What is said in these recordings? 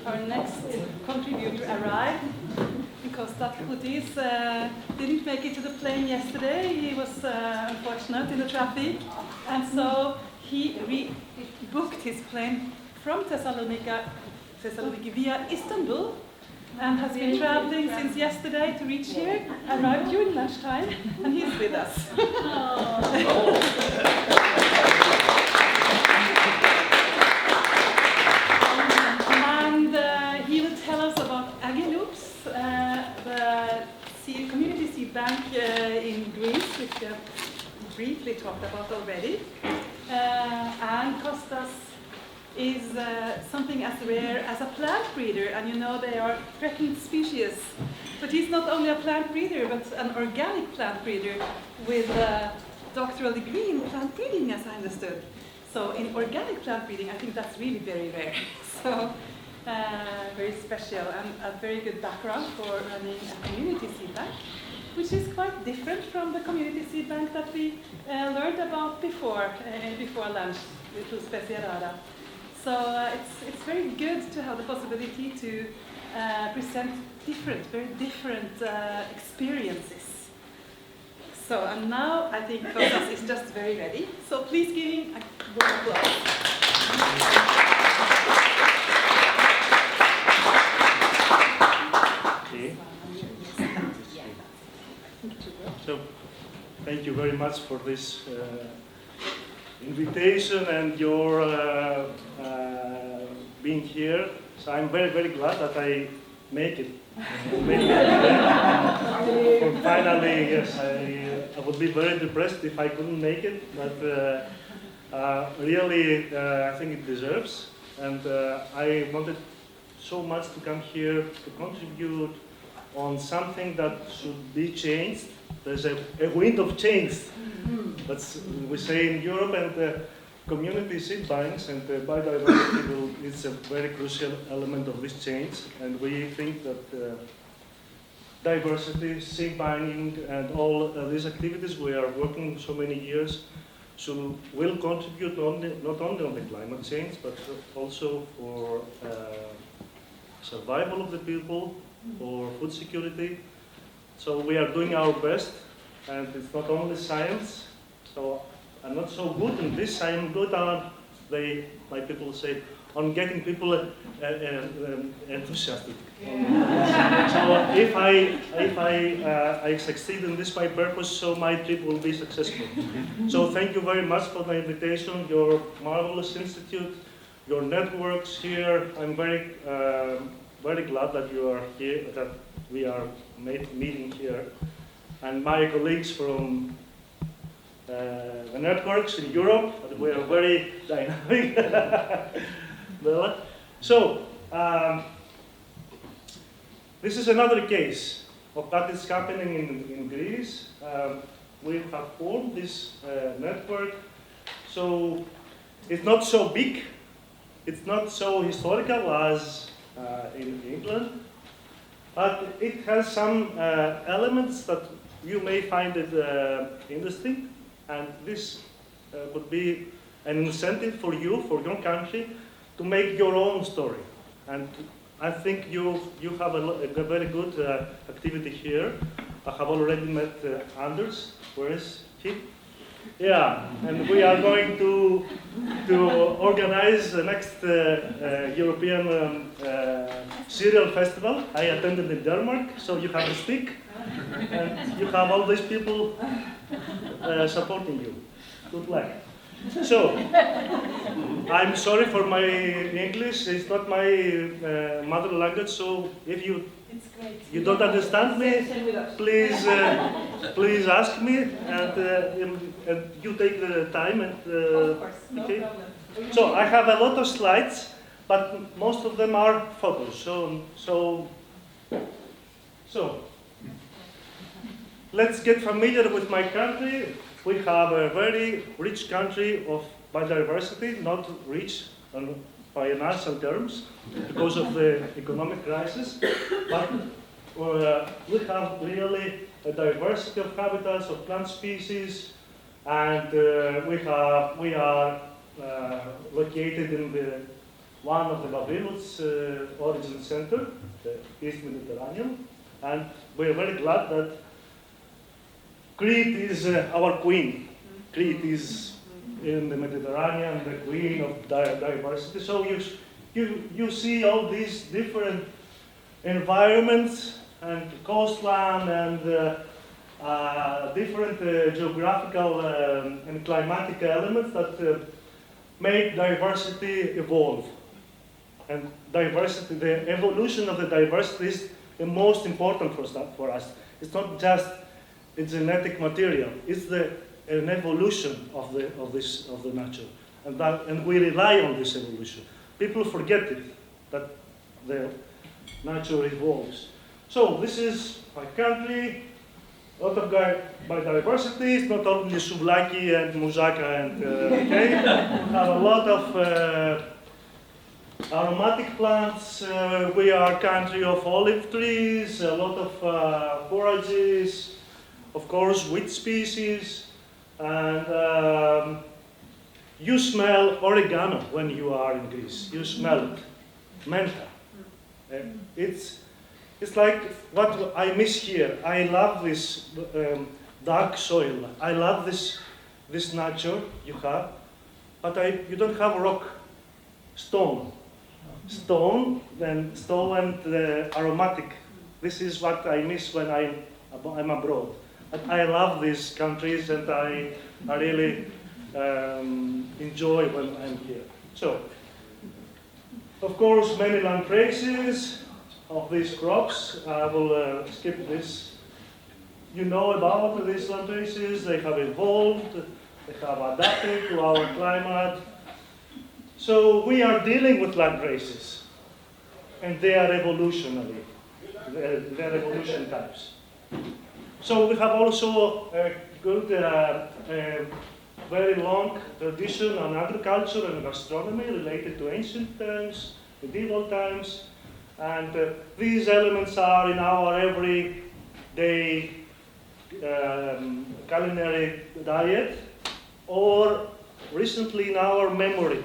our next contributor arrived. Koutis didn't make it to the plane yesterday. He was unfortunate in the traffic, and so he booked his plane from Thessaloniki via Istanbul, and has been traveling since yesterday to reach here. Arrived during lunchtime, and he's with us. He will tell us about Aegilops, the community seed bank in Greece, which we have briefly talked about already. And Kostas is something as rare as a plant breeder, and you know they are threatened species. But he's not only a plant breeder, but an organic plant breeder with a doctoral degree in plant breeding, as I understood. So in organic plant breeding, I think that's really very rare. So very special, and a very good background for running a community seed bank, which is quite different from the community seed bank that we learned about before lunch with Speciarada. So it's very good to have the possibility to present very different experiences. So, and now I think Kostas is just very ready. So please give him a warm applause. So, thank you very much for this invitation and your being here. So I'm very, very glad that I make it. Finally, yes, I would be very depressed if I couldn't make it, but really I think it deserves. And I wanted so much to come here to contribute on something that should be changed. There's a wind of change, that's we say in Europe, and community seed banks and biodiversity is a very crucial element of this change. And we think that diversity, seed banking, and all these activities we are working so many years will contribute not only on the climate change, but also for survival of the people, for food security. So we are doing our best, and it's not only science. So I'm not so good in this. I am good on my people say, on getting people enthusiastic. So if I succeed in this my purpose, so my trip will be successful. So thank you very much for the invitation. Your marvelous institute, your networks here. I'm very glad that you are here, that we are meeting here. And my colleagues from the networks in Europe, we are very dynamic. So, this is another case of that is happening in Greece. We have formed this network. So, it's not so big, it's not so historical as in England, but it has some elements that you may find it interesting, and this would be an incentive for you, for your country, to make your own story. And I think you have a very good activity here. I have already met Anders. Where is he? Yeah, and we are going to organize the next European cereal festival. I attended in Denmark, so you have a stick, and you have all these people supporting you. Good luck. So, I'm sorry for my English. It's not my mother language. So, if you don't understand me, please ask me, and you take the time. And of course, no okay. problem. So I have a lot of slides, but most of them are photos. So let's get familiar with my country. We have a very rich country of biodiversity, not rich on financial terms because of the economic crisis, but we have really a diversity of habitats, of plant species, and we are located in the one of the Babylonis origin center, the East Mediterranean, and we're very glad that Crete is our queen. Crete is in the Mediterranean, the queen of diversity. So you see all these different environments and coastline and different geographical and climatic elements that make diversity evolve. And diversity, the evolution of the diversity is the most important for us. It's not just a genetic material, it's an evolution of the nature. And we rely on this evolution. People forget it, that the nature evolves. So this is my country, a lot of biodiversity. It's not only souvlaki and moussaka and okay. We have a lot of aromatic plants. We are a country of olive trees, a lot of forages, of course, wheat species, and you smell oregano when you are in Greece. You smell it, mentha. It's like what I miss here. I love this dark soil. I love this nature you have, but you don't have rock, stone. Stone and aromatic. This is what I miss when I'm abroad. But I love these countries, and I really enjoy when I'm here. So, of course, many land traces of these crops. I will skip this. You know about these land traces. They have evolved. They have adapted to our climate. So we are dealing with land races, and they are evolutionary. They're evolution types. So we have also a good, very long tradition on agriculture and gastronomy related to ancient times, medieval times, and these elements are in our everyday culinary diet, or recently in our memory.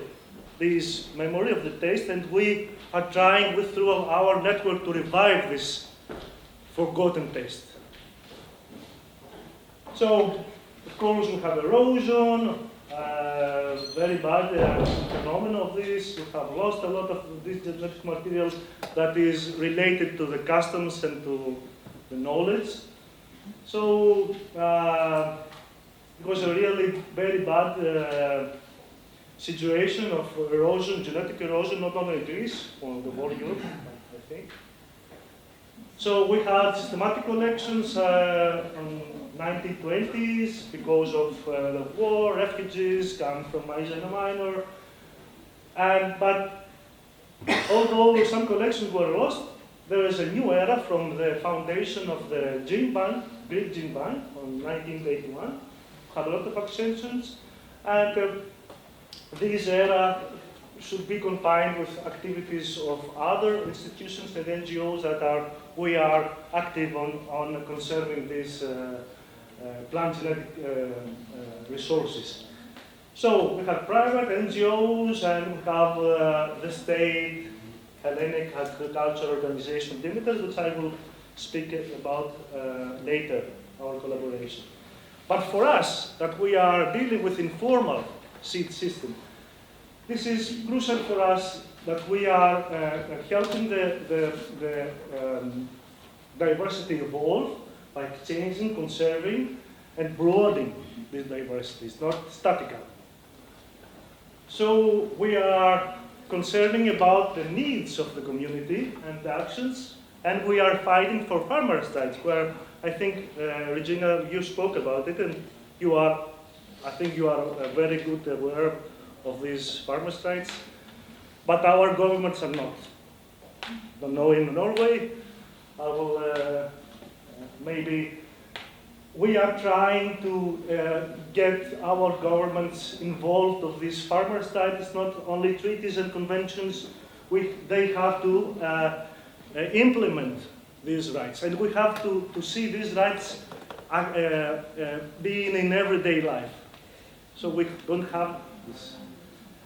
This memory of the taste, and we are trying through our network to revive this forgotten taste. So, of course, we have erosion, very bad phenomenon of this. We have lost a lot of this genetic material that is related to the customs and to the knowledge. So, it was a really very bad situation of erosion, genetic erosion, not only in Greece, or the whole Europe, I think. So we had systematic collections in 1920s because of the war, refugees come from Asia Minor, but although some collections were lost, there is a new era from the foundation of the gene bank, Greek gene bank, in 1981. Had a lot of extensions, and this era should be combined with activities of other institutions and NGOs that we are active on conserving these plant genetic resources. So we have private NGOs, and we have the state Hellenic Agriculture Organization Limited, which I will speak about later, our collaboration. But for us, that we are dealing with informal seed system, this is crucial for us that we are helping the diversity evolve by changing, conserving, and broadening this diversity. It's not statical. So we are concerning about the needs of the community and the actions, and we are fighting for farmers' rights, where I think, Regina, you spoke about it, and I think you are very good aware of these farmers' rights, but our governments are not. I don't know in Norway, I will maybe, we are trying to get our governments involved of these farmers' rights. It's not only treaties and conventions, they have to implement these rights, and we have to see these rights being in everyday life. So we don't have this.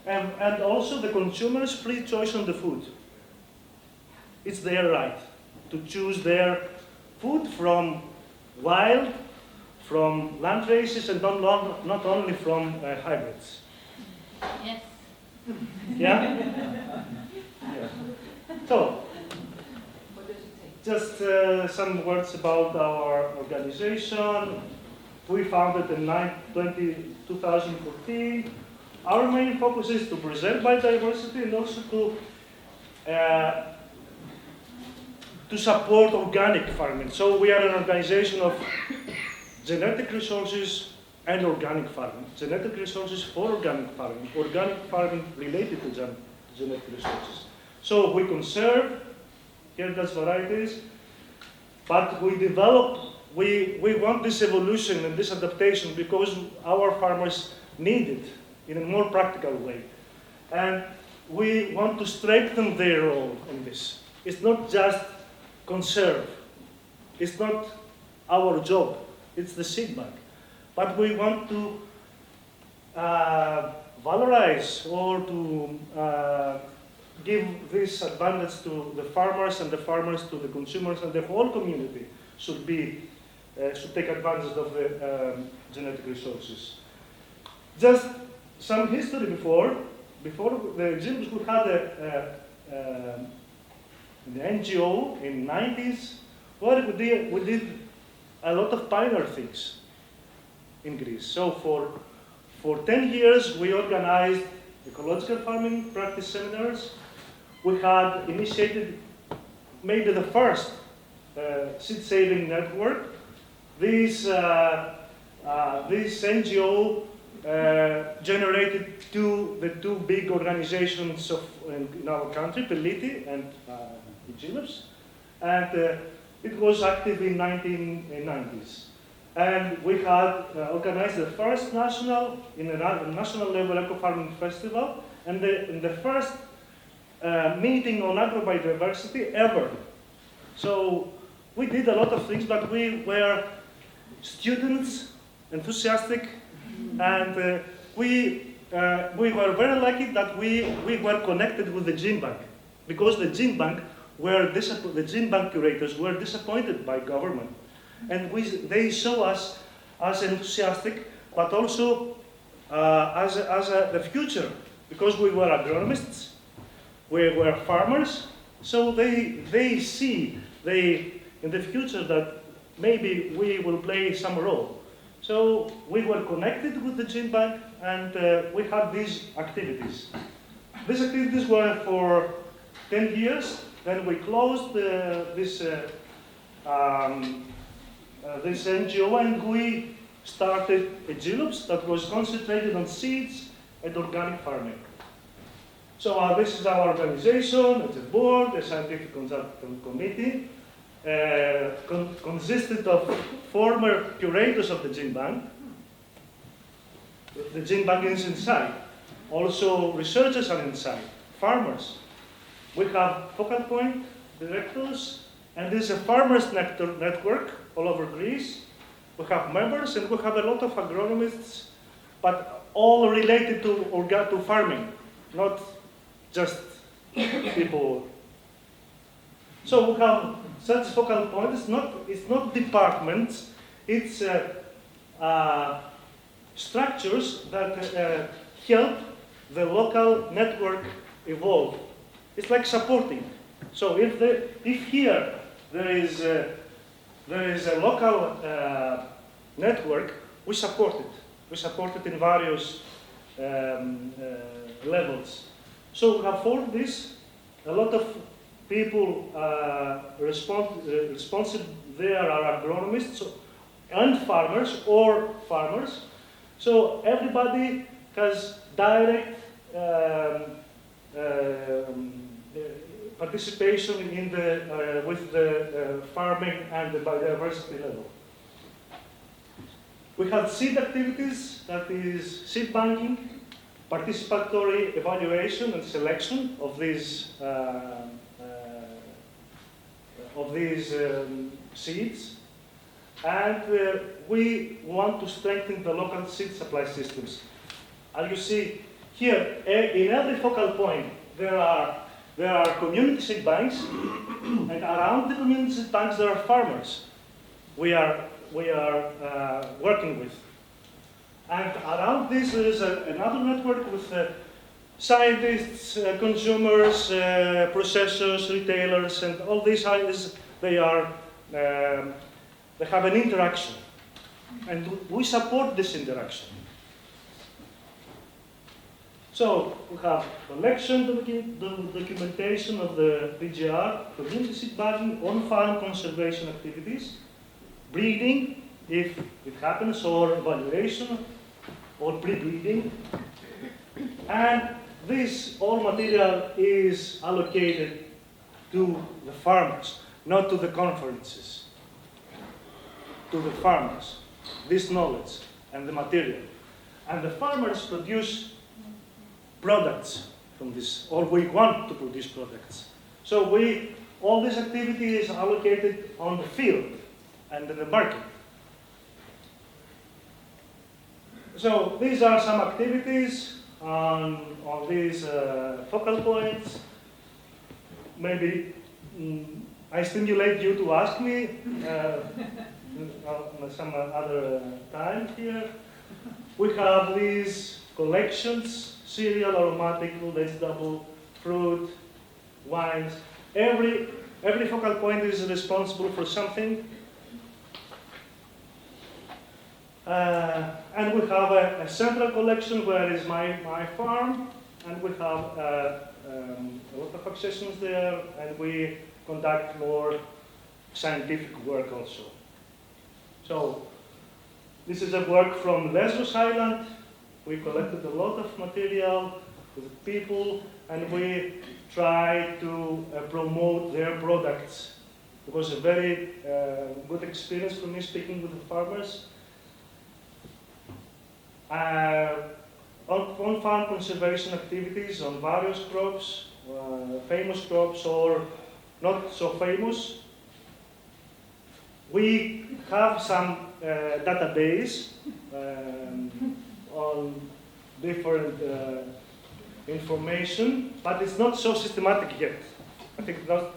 and also the consumers' free choice on the food. It's their right to choose their food from wild, from land races, and not only from hybrids. Yes. Yeah? Yeah. So, just some words about our organization. We founded in 2014. Our main focus is to preserve biodiversity and also to support organic farming. So we are an organization of genetic resources and organic farming. Genetic resources for organic farming related to genetic resources. So we conserve heritage varieties, but we want this evolution and this adaptation because our farmers need it in a more practical way. And we want to strengthen their role in this. It's not just conserve. It's not our job. It's the seed bank. But we want to valorize or to give this advantage to the farmers and the farmers to the consumers, and the whole community should take advantage of the genetic resources. Just some history before the Aegilops, we had the NGO in the 90s, where we did a lot of pioneer things in Greece. So for 10 years, we organized ecological farming practice seminars. We had initiated maybe the first seed-saving network. This NGO generated the two big organizations in our country, Peliti and Aegilops, and it was active in 1990s. And we had organized the first national level eco-farming festival, and the first meeting on agrobiodiversity ever. So we did a lot of things, but we were students, enthusiastic, and we were very lucky that we were connected with the gene bank, because the gene bank curators were disappointed by government, and they saw us as enthusiastic, but also as the future, because we were agronomists, we were farmers, so they see in the future that maybe we will play some role. So we were connected with the gene bank, and we had these activities. These activities were for 10 years. Then we closed this NGO, and we started Aegilops that was concentrated on seeds and organic farming. So this is our organization. It's a board, a scientific consultant committee, consisted of former curators of the gene bank. The gene bank is inside. Also, researchers are inside, farmers. We have focal point directors, and there's a farmers network all over Greece. We have members, and we have a lot of agronomists, but all related to farming, not just people. So we have such focal points. It's not departments. It's structures that help the local network evolve. It's like supporting. So if here there is a local network, we support it. We support it in various levels. So we have formed this. A lot of people responsible there are agronomists and farmers or farmers. So everybody has direct participation with the farming and the biodiversity level. We have seed activities, that is seed banking, participatory evaluation and selection of these seeds, and we want to strengthen the local seed supply systems. As you see here, in every focal point, there are community seed banks, and around the community seed banks there are farmers we are working with. And around this there is another network with scientists, consumers, processors, retailers, and all these they have an interaction, and we support this interaction. So we have collection, documentation of the PGR, community seed banking, on-farm conservation activities, breeding, if it happens, or evaluation, or pre-breeding. And this all material is allocated to the farmers, not to the conferences, to the farmers, this knowledge and the material. And the farmers produce products from this, or we want to produce products. So all this activity is allocated on the field and in the market. So these are some activities on these focal points. Maybe I stimulate you to ask me some other time here. We have these collections: cereal, aromatic, vegetable, fruit, wines. Every focal point is responsible for something. And we have a central collection where is my farm, and we have a lot of accessions there, and we conduct more scientific work also. So this is a work from Lesbos Island. We collected a lot of material with people, and we try to promote their products. It was a very good experience for me speaking with the farmers. On-farm conservation activities on various crops, famous crops or not so famous. We have some database on different information, but it's not so systematic yet. I think not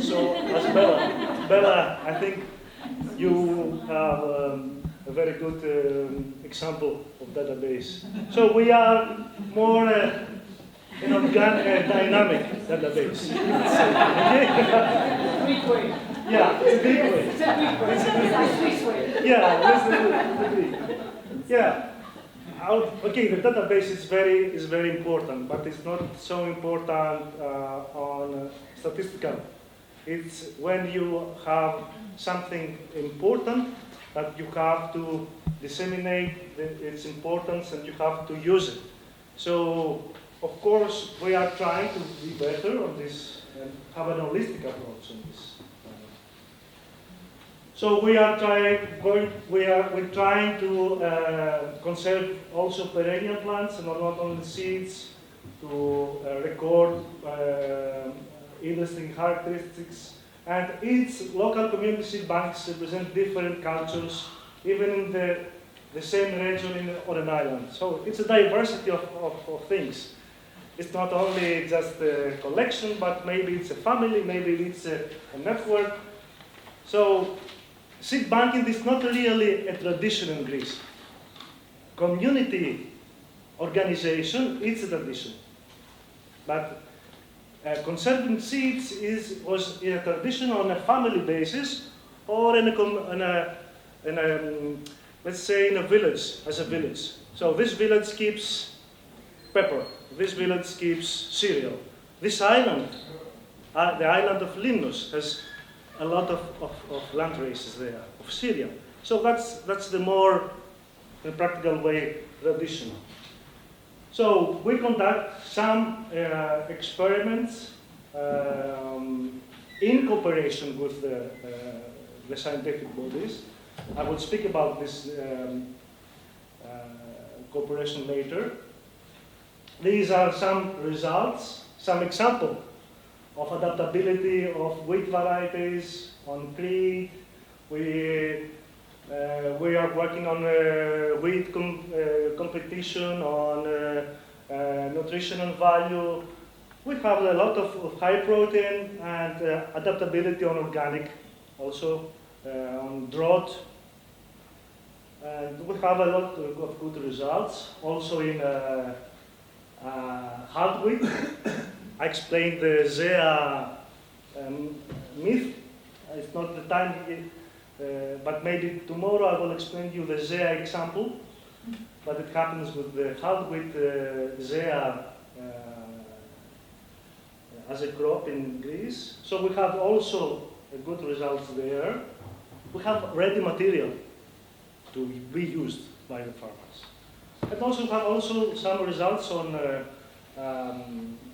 so as Bella. Bella, I think you have a very good example of database. So we are more an organic, dynamic database. Greek way. Yeah, it's a Greek way. It's a Greek way. It's a Greek way. Yeah, that's the Greek. Yeah. Okay, the database is very important, but it's not so important on statistical. It's when you have something important that you have to disseminate its importance and you have to use it. So, of course, we are trying to be better on this and have an holistic approach on this. So we are trying to conserve also perennial plants and not only seeds, to record interesting characteristics. And each local community seed banks represent different cultures, even in the same region on an island. So it's a diversity of things. It's not only just a collection, but maybe it's a family, maybe it's a network. So seed banking is not really a tradition in Greece. Community organization is a tradition. But conserving seeds was a tradition on a family basis, or let's say in a village, as a village. So this village keeps pepper, this village keeps cereal. This island, the island of Limnos, has a lot of land races there, of cereal. So that's the more, in a practical way, traditional. So we conduct some experiments in cooperation with the scientific bodies. I will speak about this cooperation later. These are some results, some example of adaptability of wheat varieties on Crete. We We are working on weight competition, on nutritional value. We have a lot of high protein and adaptability on organic, also on drought. And we have a lot of good results, also in hard wheat. I explained the ZEA myth. It's not the time, but maybe tomorrow I will explain you the ZEA example. But it happens with the hard wheat ZEA as a crop in Greece. So we have also good results there. We have ready material to be used by the farmers. And also have some results on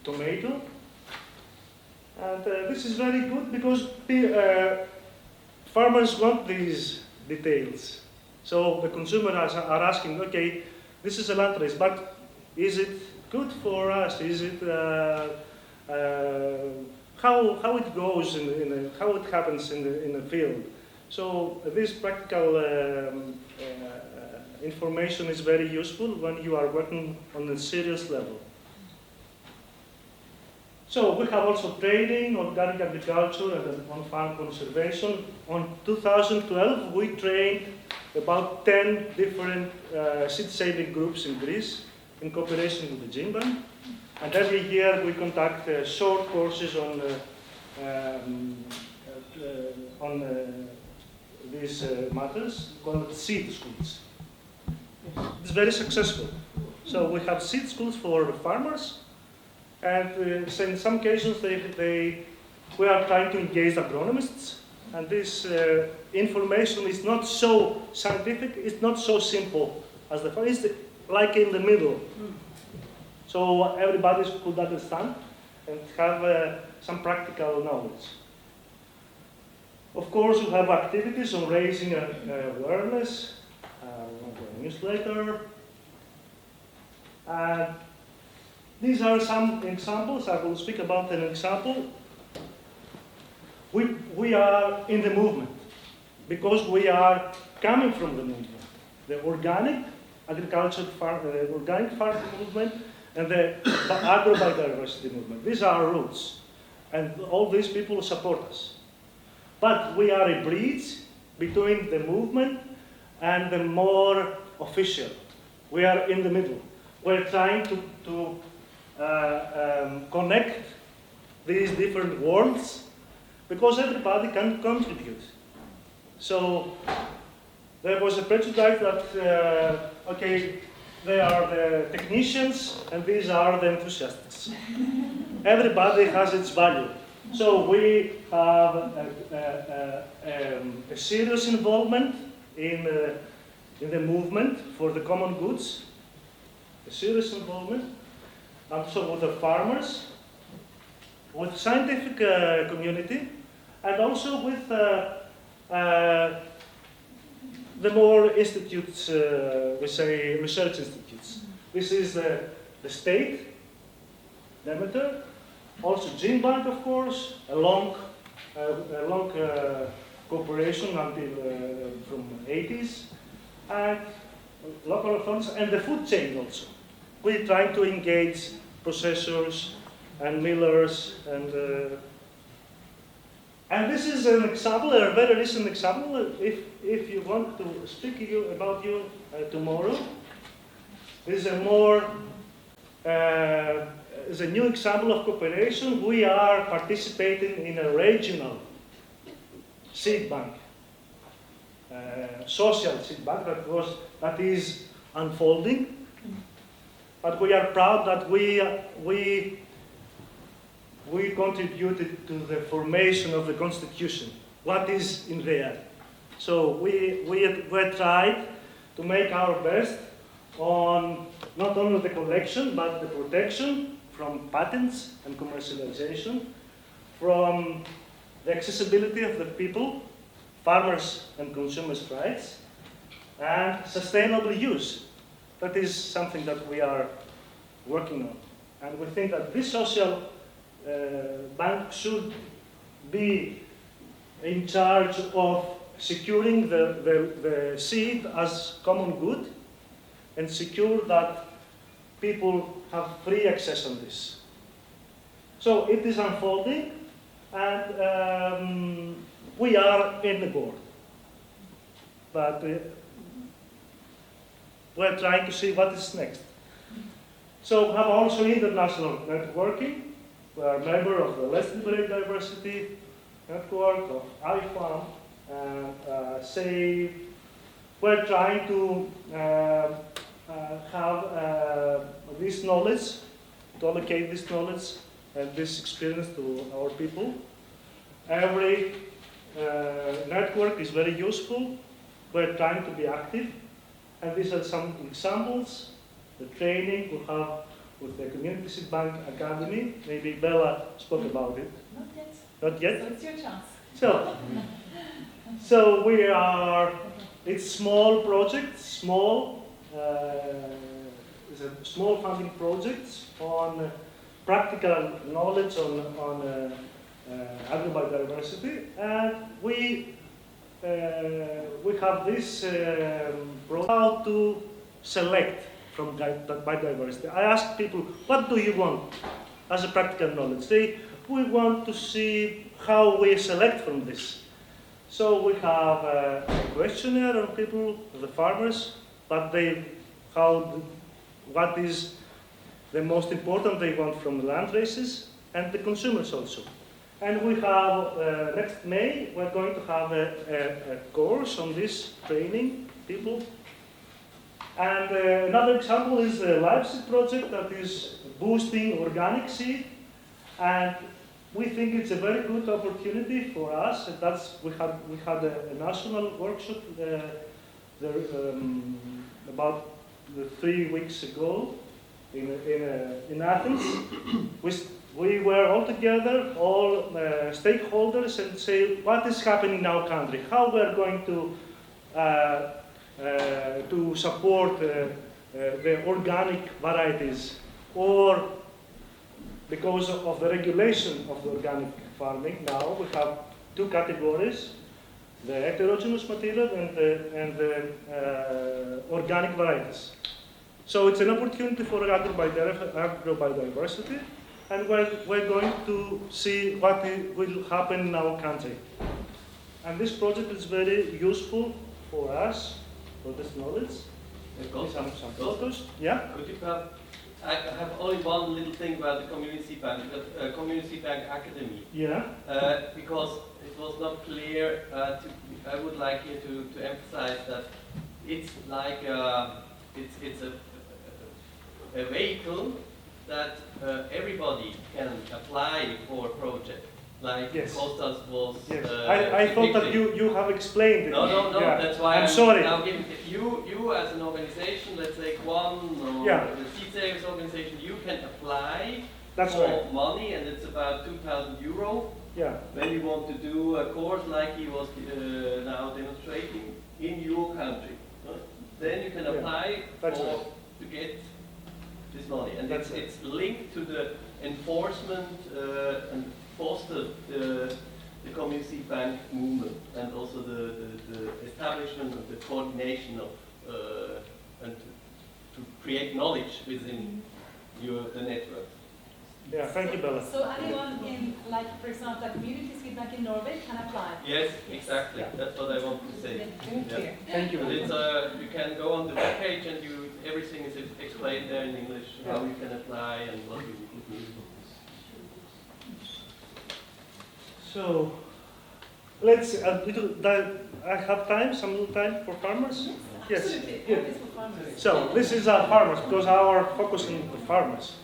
tomato. And this is very good because farmers want these details. So the consumers are asking, okay, this is a land race, but is it good for us? Is it how it goes how it happens in the field? So this practical information is very useful when you are working on a serious level. So we have also training, organic agriculture, and on-farm conservation. On 2012, we trained about 10 different seed-saving groups in Greece in cooperation with the Gene Bank. And every year we conduct short courses on these matters called seed schools. It's very successful. So we have seed schools for farmers, and so in some occasions we are trying to engage agronomists, and this information is not so scientific, it's not so simple as it's like in the middle. So everybody could understand and have some practical knowledge. Of course, we have activities on raising awareness, newsletter. These are some examples. I will speak about an example. We are in the movement because we are coming from the movement. The organic agriculture, organic farming movement, and the agro-biodiversity movement. These are our roots, and all these people support us. But we are a bridge between the movement and the more official. We are in the middle. We're trying to connect these different worlds because everybody can contribute. So there was a prejudice that, okay, they are the technicians and these are the enthusiasts. Everybody has its value. So we have a serious involvement in the movement for the common goods, a serious involvement, also with the farmers, with scientific community, and also with the more institutes, we say research institutes. This is the state, Demeter, also Gene Bank, of course, a long cooperation until from 80s, and local authorities, and the food chain also. We try to engage processors and millers, and this is an example, a very recent example. If you want to speak about you tomorrow, this is a more is a new example of cooperation. We are participating in a regional seed bank, social seed bank that is unfolding. But we are proud that we contributed to the formation of the Constitution. What is in there? So we tried to make our best on not only the collection but the protection from patents and commercialization, from the accessibility of the people, farmers and consumers' rights, and sustainable use. That is something that we are working on. And we think that this social bank should be in charge of securing the seed as common good and secure that people have free access on this. So it is unfolding, and we are in the board. But we're trying to see what is next. So we have also international networking. We are a member of the Let's Liberate Diversity network, of IFAM, and say we're trying to have this knowledge, to allocate this knowledge and this experience to our people. Every network is very useful. We're trying to be active, and these are some examples. The training we have with the Community Seed Bank Academy. Maybe Bella spoke about it. Not yet. Not yet? So it's your chance. So we are, it's small project, small, it's a small funding project on practical knowledge on agrobiodiversity, and we have this how to select from biodiversity. I ask people, what do you want as a practical knowledge? We want to see how we select from this. So we have a questionnaire on people, the farmers, what is the most important they want from the land races, and the consumers also. And we have, next May, we're going to have a course on this, training people. And another example is the Live Seed project that is boosting organic seed. And we think it's a very good opportunity for us. And we had a national workshop about 3 weeks ago in Athens. We were all together, all stakeholders, and say what is happening in our country, how we are going to support the organic varieties, or because of the regulation of the organic farming. Now we have 2 categories: the heterogeneous material and the organic varieties. So it's an opportunity for agrobiodiversity. And we're going to see what will happen in our country. And this project is very useful for us, for this knowledge. Some photos. Yeah? Could you I have only one little thing about the Community Bank, Community Bank Academy. Yeah. Because it was not clear, I would like you to emphasize that it's like it's a vehicle that everybody can apply for a project, like yes. Kostas was. Yes. I thought that you have explained it. No, yeah. That's why I'm sorry. Now giving you as an organization, let's say one or the seed savers organization, you can apply for money, and it's about €2,000. Yeah. When you want to do a course like he was now demonstrating in your country, then you can apply to get this money, and it's linked to the enforcement and foster the Community Bank movement, and also the establishment of the coordination of and to create knowledge within the network. Yeah, thank you, Bella. So anyone in, like, for example, a community seed bank in Norway can apply? Yes, exactly. Yeah. That's what I want to say. Yeah. Thank you. And it's you can go on the webpage and everything is explained there in English, how you can apply and what you need. So, let's, I have time, some little time for farmers? Yes, absolutely. Yes. Always for farmers. So, this is farmers, because our focus is on the farmers.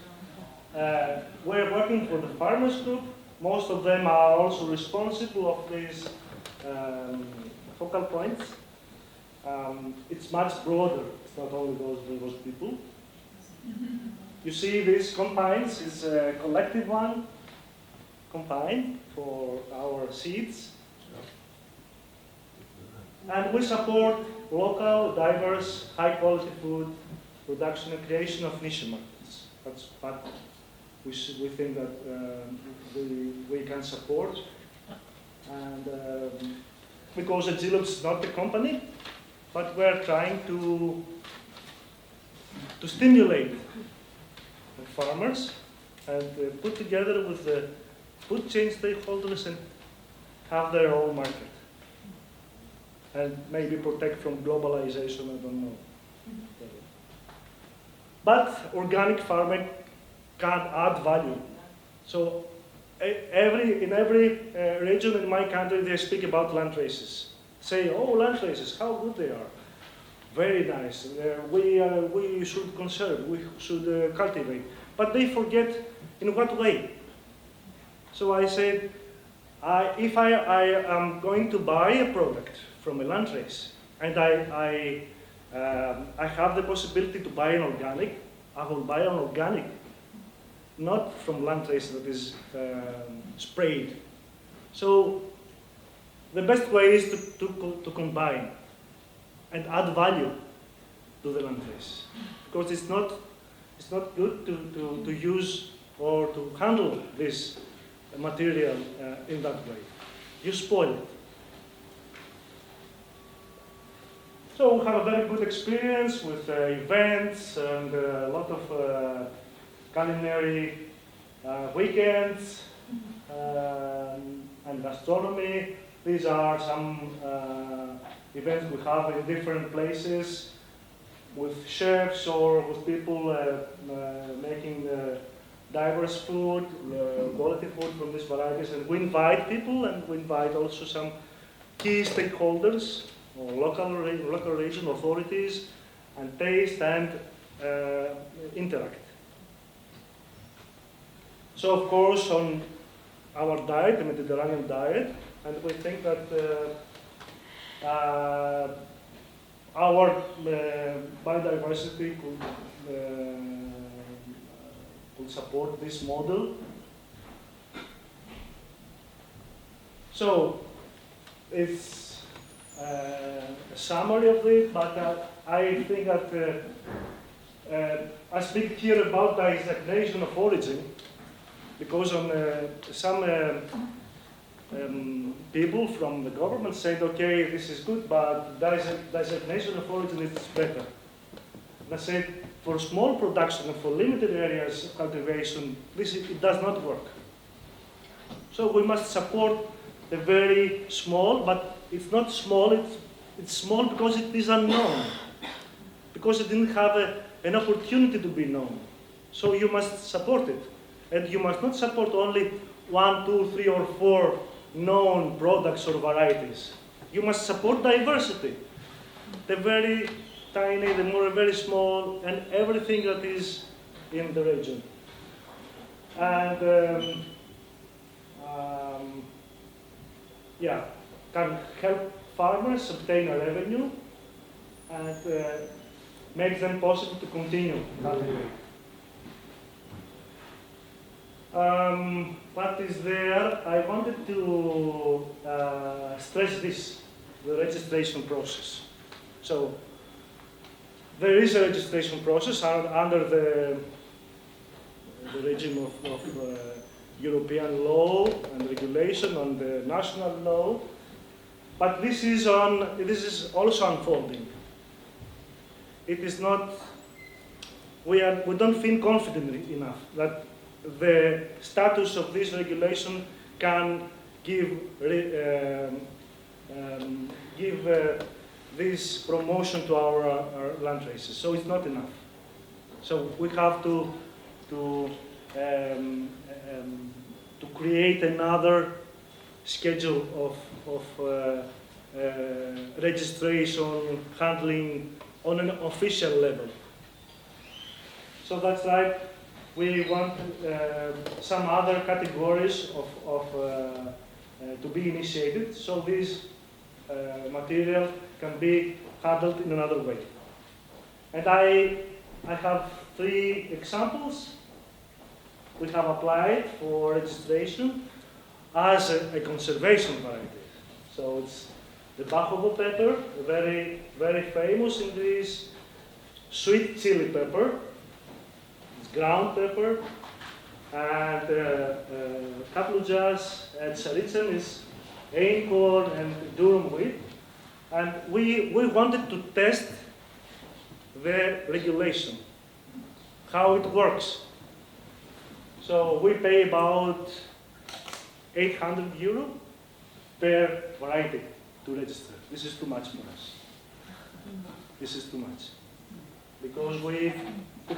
We're working for the farmers group. Most of them are also responsible of these focal points. It's much broader. It's not only those people. You see these combines, it's a collective one, combine for our seeds. And we support local, diverse, high-quality food production and creation of niche markets. That's what we think that we can support. And because Aegilops is not the company, but we're trying to stimulate the farmers and put together with the food chain stakeholders and have their own market. And maybe protect from globalization, I don't know. But organic farming can add value. So in every region in my country, they speak about land races. Say, oh, land races, how good they are. Very nice. We should conserve, we should cultivate. But they forget in what way. So I said, if I am going to buy a product from a land race, and I have the possibility to buy an organic, I will buy an organic, not from land race that is sprayed. So the best way is to combine and add value to the land race, because it's not good to use or to handle this material in that way. You spoil it. So we have a very good experience with events and a lot of culinary weekends and gastronomy. These are some events we have in different places with chefs or with people making diverse food, quality food from these varieties. And we invite people, and we invite also some key stakeholders or local region authorities, and taste and interact. So of course on our diet, the Mediterranean diet, and we think that our biodiversity could support this model. So it's a summary of it, but I think that I speak here about designation of origin, because on some people from the government said, okay, this is good, but designation of origin is better. And I said, for small production and for limited areas of cultivation, it does not work. So we must support the very small, but it's not small, it's small because it is unknown, because it didn't have an opportunity to be known. So you must support it. And you must not support only 1, 2, 3, or 4 known products or varieties. You must support diversity. The very tiny, the more very small, and everything that is in the region. And can help farmers obtain a revenue and make them possible to continue cultivating. What is there? I wanted to stress this, the registration process. So there is a registration process under the regime of European law and regulation on the national law, but this is also unfolding. It is not. We don't feel confident enough that the status of this regulation can give this promotion to our land races. So it's not enough. So we have to create another schedule of registration, handling on an official level. So that's right. We want some other categories to be initiated, so this material can be handled in another way. And I have 3 examples. We have applied for registration as a conservation variety. So it's the Bachovo pepper, very, very famous in Greece, sweet chili pepper, it's ground pepper, and kaploujas and saricen is Aincorn and durum wheat. And we wanted to test the regulation, how it works. So we pay about 800 euro per variety to register. This is too much for us. This is too much. Because we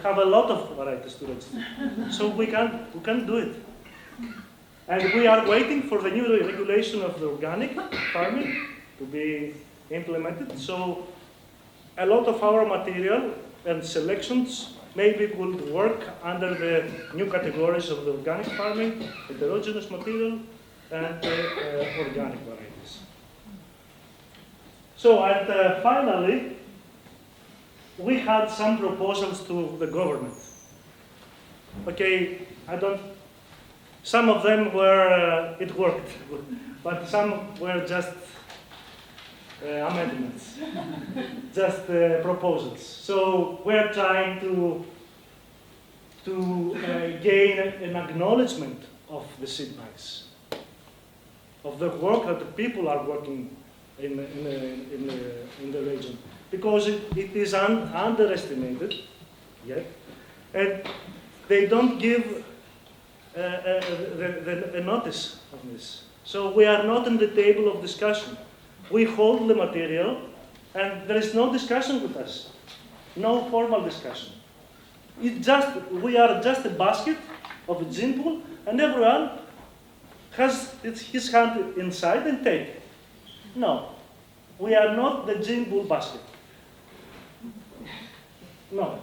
have a lot of varieties to register. So we can't do it. And we are waiting for the new regulation of the organic farming to be implemented. So a lot of our material and selections maybe will work under the new categories of the organic farming, heterogeneous material, and organic varieties. So, and finally, we had some proposals to the government. Okay, some of them were, it worked, but some were just amendments, just proposals. So we're trying to gain an acknowledgement of the seed banks, of the work that the people are working in the region, because it is underestimated yet, and they don't give a notice of this. So we are not in the table of discussion. We hold the material, and there is no discussion with us, no formal discussion. We are just a basket of a gene pool, and everyone has his hand inside and take. No, we are not the gene pool basket. No.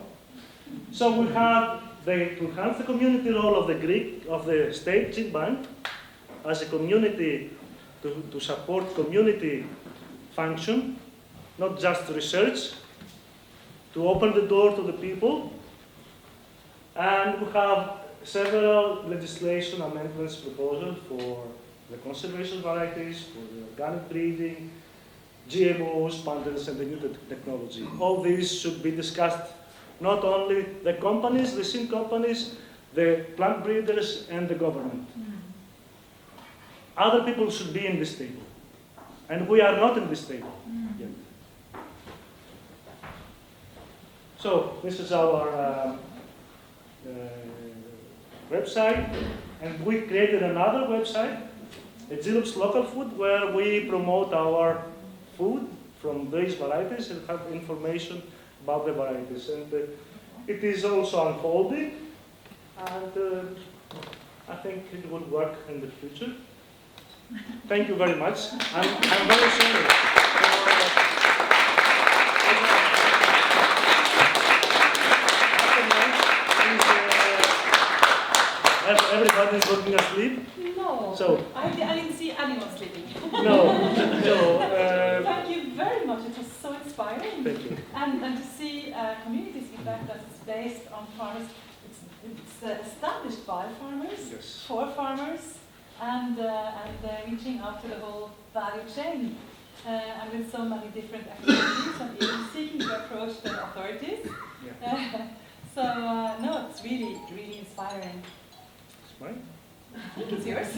So we have to enhance the community role of the state gene bank as a community to support community function, not just research, to open the door to the people. And we have several legislation amendments proposed for the conservation varieties, for the organic breeding, GMOs, panels, and the new technology. All these should be discussed, not only the companies, the seed companies, the plant breeders, and the government. Other people should be in this table. And we are not in this table yet. So this is our website, and we created another website, Aegilops Local Food, where we promote our food from these varieties and have information about the varieties. And it is also unfolding, and I think it will work in the future. Thank you very much. I'm very sorry. Everybody is looking asleep. No, So I didn't see anyone sleeping. no. So Thank you very much. It was so inspiring. thank you. And to see communities feedback that is based on farmers. It's established by farmers, Yes. for farmers, and reaching out to the whole value chain. And with so many different activities and even seeking to approach the authorities. Yeah. So no, it's really, really inspiring. It's mine. I think it's yours.